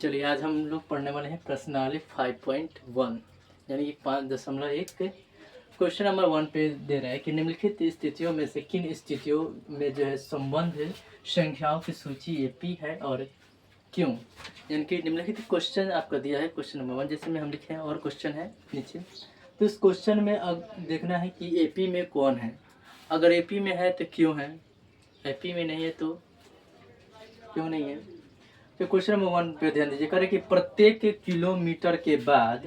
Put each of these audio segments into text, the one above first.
चलिए आज हम लोग पढ़ने वाले हैं प्रश्नावली 5.1 यानी कि 5.1 के क्वेश्चन नंबर 1 पे दे रहा है कि निम्नलिखित स्थितियों में से किन स्थितियों में जो है संबंध संख्याओं की सूची एपी है और क्यों। यानी कि निम्नलिखित क्वेश्चन आपका दिया है क्वेश्चन नंबर 1 जैसे में हम लिखे हैं और क्वेश्चन है नीचे। तो इस क्वेश्चन में अब देखना है कि एपी में कौन है, अगर एपी में है तो क्यों है, एपी में नहीं है तो क्यों नहीं है। तो क्वेश्चन नंबर 1 पे ध्यान दीजिए, करें कि प्रत्येक किलोमीटर के बाद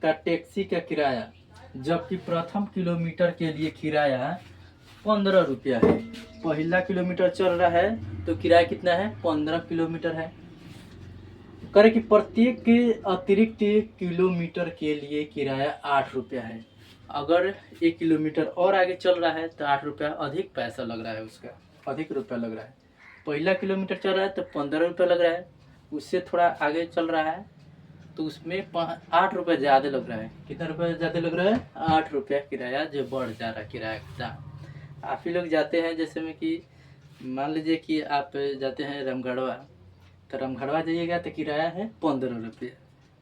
का टैक्सी का किराया, जबकि प्रथम किलोमीटर के लिए किराया 15 रुपया है। पहला किलोमीटर चल रहा है तो किराया कितना है, 15 किलोमीटर है। करें कि प्रत्येक के अतिरिक्त किलोमीटर के लिए किराया 8 रुपया है। अगर 1 किलोमीटर और आगे चल रहा है तो 8 रुपया अधिक पैसा लग रहा है, उसका अधिक रुपया लग रहा है। पहला किलोमीटर चल रहा है तो 15 रुपया लग रहा है, उससे थोड़ा आगे चल रहा है तो उसमें 8 रुपये ज़्यादा लग रहा है। कितना रुपया ज़्यादा लग रहा है, 8 रुपया किराया जो बढ़ जा रहा है किराया का दाम। आप ही लोग जाते हैं जैसे में कि मान लीजिए कि आप जाते हैं रामगढ़वा, तो रामगढ़वा जाइएगा तो किराया है 15 रुपये।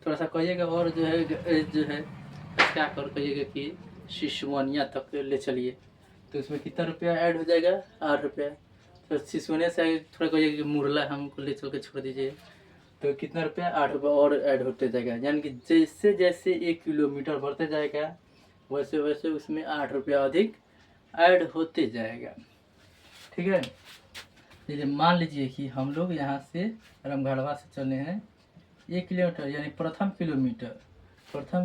थोड़ा सा कहिएगा और जो है क्या कर कहिएगा कि सिसवनिया तक ले चलिए तो उसमें कितना रुपया ऐड हो जाएगा, 8 रुपया। तो सिसवनिया से आगे थोड़ा कहिएगा कि मुरला हमको ले चल के छोड़ दीजिए तो कितना रुपया, 8 रुपया और ऐड होते जाएगा। यानी कि जैसे जैसे 1 किलोमीटर बढ़ते जाएगा वैसे वैसे उसमें 8 रुपया अधिक ऐड होते जाएगा। ठीक है। जैसे मान लीजिए कि हम लोग यहाँ से रामगढ़वा से चले हैं 1 किलोमीटर, यानी प्रथम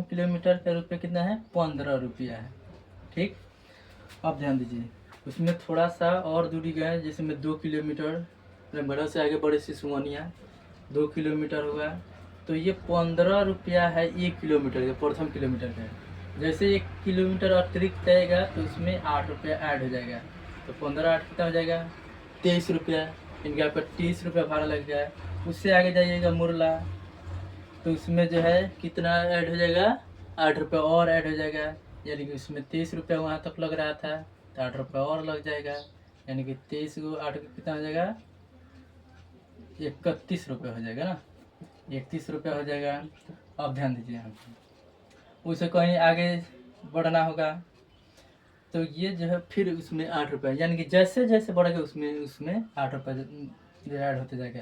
किलोमीटर का रुपया कितना है, 15 रुपया है। ठीक। अब ध्यान दीजिए उसमें थोड़ा सा और दूरी गए, जैसे में 2 किलोमीटर रामगढ़वा से आगे बढ़े सिसवनिया 2 किलोमीटर हुआ तो ये 15 रुपया है 1 किलोमीटर का, प्रथम किलोमीटर का। जैसे 1 किलोमीटर अतिरिक्त जाएगा तो उसमें 8 रुपया ऐड हो जाएगा, तो 15 8 कितना हो जाएगा, 23 रुपया। इनके आपका 30 रुपया भाड़ा लग गया। उससे आगे जाइएगा मुरला तो उसमें जो है कितना ऐड हो जाएगा, 8 रुपया और ऐड हो जाएगा। यानी कि उसमें 23 रुपया वहाँ तक लग रहा था तो 8 रुपया और लग जाएगा, यानी कि 23 को 8 कितना हो जाएगा, 31 रुपये हो जाएगा ना, 31 रुपया हो जाएगा। अब ध्यान दीजिए यहाँ पर उसे कहीं आगे बढ़ना होगा तो ये जो है फिर उसमें 8 रुपये, यानी कि जैसे जैसे बढ़ेगा उसमें 8 रुपये ऐड होते जाएगा।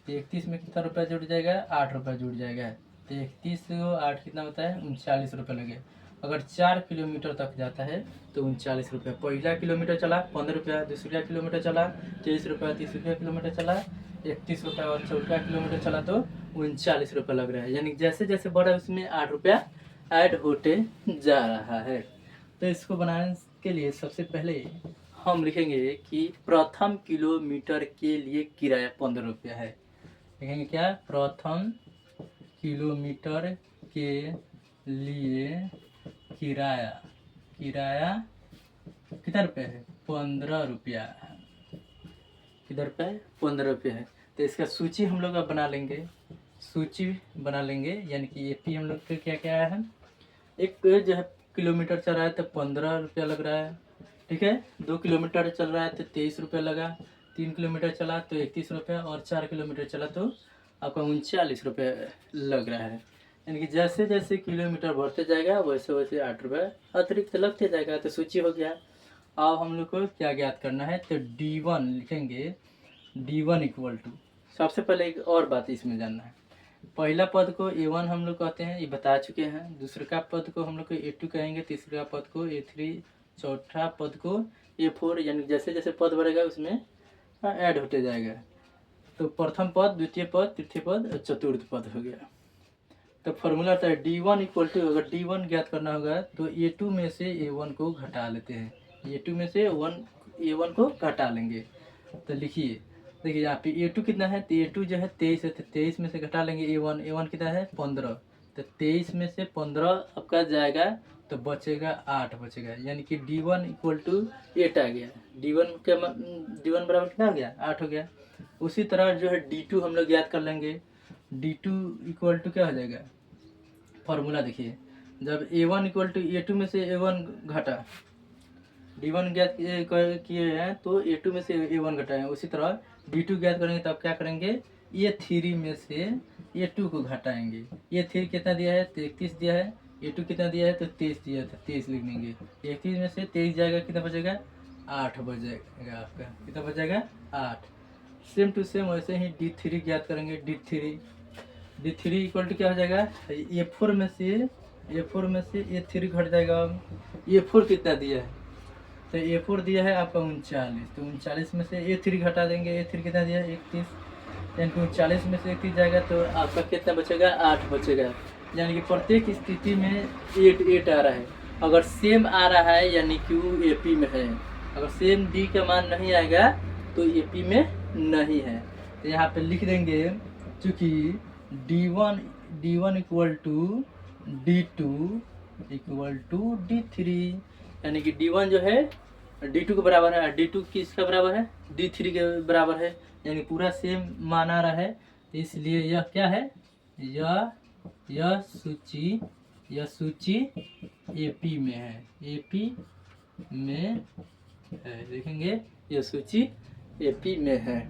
तो 31 में कितना रुपया जुड़ जाएगा, 8 रुपया जुड़ जाएगा। तो 31 को 8 कितना होता है, 39 रुपये लगे। अगर 4 किलोमीटर तक जाता है तो 39 रुपये। पहला किलोमीटर चला 15 रुपया, दूसरा किलोमीटर चला 23 रुपया, तीसरा किलोमीटर चला 31 रुपया और चौथा किलोमीटर चला तो 39 रुपये लग रहा है। यानी जैसे जैसे बढ़ा उसमें 8 रुपया ऐड होते जा रहा है। तो इसको बनाने के लिए सबसे पहले हम लिखेंगे कि प्रथम किलोमीटर के लिए किराया 15 रुपया है। लिखेंगे क्या, प्रथम किलोमीटर के लिए किराया कितना रुपया है, 15 रुपया। किधर पे 15 रुपये है। तो इसका सूची हम लोग अब बना लेंगे यानी कि एपी हम लोग का क्या क्या है, एक जो है किलोमीटर चल रहा है तो 15 रुपया लग रहा है। ठीक है। 2 किलोमीटर चल रहा है तो 23 रुपया लगा, 3 किलोमीटर चला तो 31 रुपया और 4 किलोमीटर चला तो आपका 39 रुपये लग रहा है। यानी कि जैसे जैसे किलोमीटर बढ़ते जाएगा वैसे वैसे 8 रुपये अतिरिक्त लगते जाएगा। तो सूची हो गया। अब हम लोग को क्या ज्ञात करना है, तो D1 लिखेंगे, D1 इक्वल टू, सबसे पहले एक और बात इसमें जानना है, पहला पद को A1 हम लोग कहते हैं, ये बता चुके हैं। दूसरा पद को हम लोग को A2 कहेंगे, तीसरा पद को A3, चौथा पद को A4। यानी जैसे जैसे पद बढ़ेगा उसमें ऐड होते जाएगा। तो प्रथम पद, द्वितीय पद, तृतीय पद और चतुर्थ पद हो गया। तो फॉर्मूला था D1 इक्वल टू, अगर D1 ज्ञात करना होगा तो A2 में से A1 को घटा लेते हैं, A2 में से A1 को घटा लेंगे। तो लिखिए, देखिए यहाँ पे A2 कितना है, तो A2 जो है 23 है, तो 23 में से घटा लेंगे A1 कितना है 15, तो 23 में से 15 आपका जाएगा तो बचेगा 8 बचेगा। यानी कि D1 इक्वल टू 8 आ गया। D1 बराबर कितना हो गया, 8 हो गया। उसी तरह जो है D2 हम लोग ज्ञात कर लेंगे। D2 इक्वल टू क्या हो जाएगा, फॉर्मूला देखिए, जब A1 इक्वल टू A2 में से A1 घटा, D1 ज्ञात किए हैं तो A2 में से A1 घटाएं। उसी तरह D2 ज्ञात करेंगे तब क्या करेंगे, A3 में से A2 को घटाएंगे। A3 कितना दिया है, 33 दिया है। A2 कितना दिया है, तो 23 दिया था, 23 लिख देंगे। 31 में से 23 जाएगा, कितना बचेगा, 8 बचेगा आपका, कितना बचेगा, 8। सेम टू सेम वैसे ही D3 ज्ञात करेंगे। D3 इक्वल टू क्या हो जाएगा, A4 में से A3 घट जाएगा। A4 कितना दिया है, तो A4 दिया है आपका 39, तो 39 में से A3 घटा देंगे। A3 कितना दिया है, 31, यानी कि 39 में से 31 जाएगा तो आपका कितना बचेगा, 8 बचेगा। यानी कि प्रत्येक स्थिति में 8 आ रहा है। अगर सेम आ रहा है यानी कि वो AP में है। अगर सेम D का मान नहीं आएगा तो AP में नहीं है। तो यहाँ पे लिख देंगे, चूँकि D1 equal to D2 equal to D3, यानी कि D1 जो है D2 के बराबर है, D2 किसका बराबर है, D3 के बराबर है, यानी पूरा सेम मान आ रहा है। इसलिए यह क्या है, यह सूची AP में है, AP में है। देखेंगे यह सूची AP में है।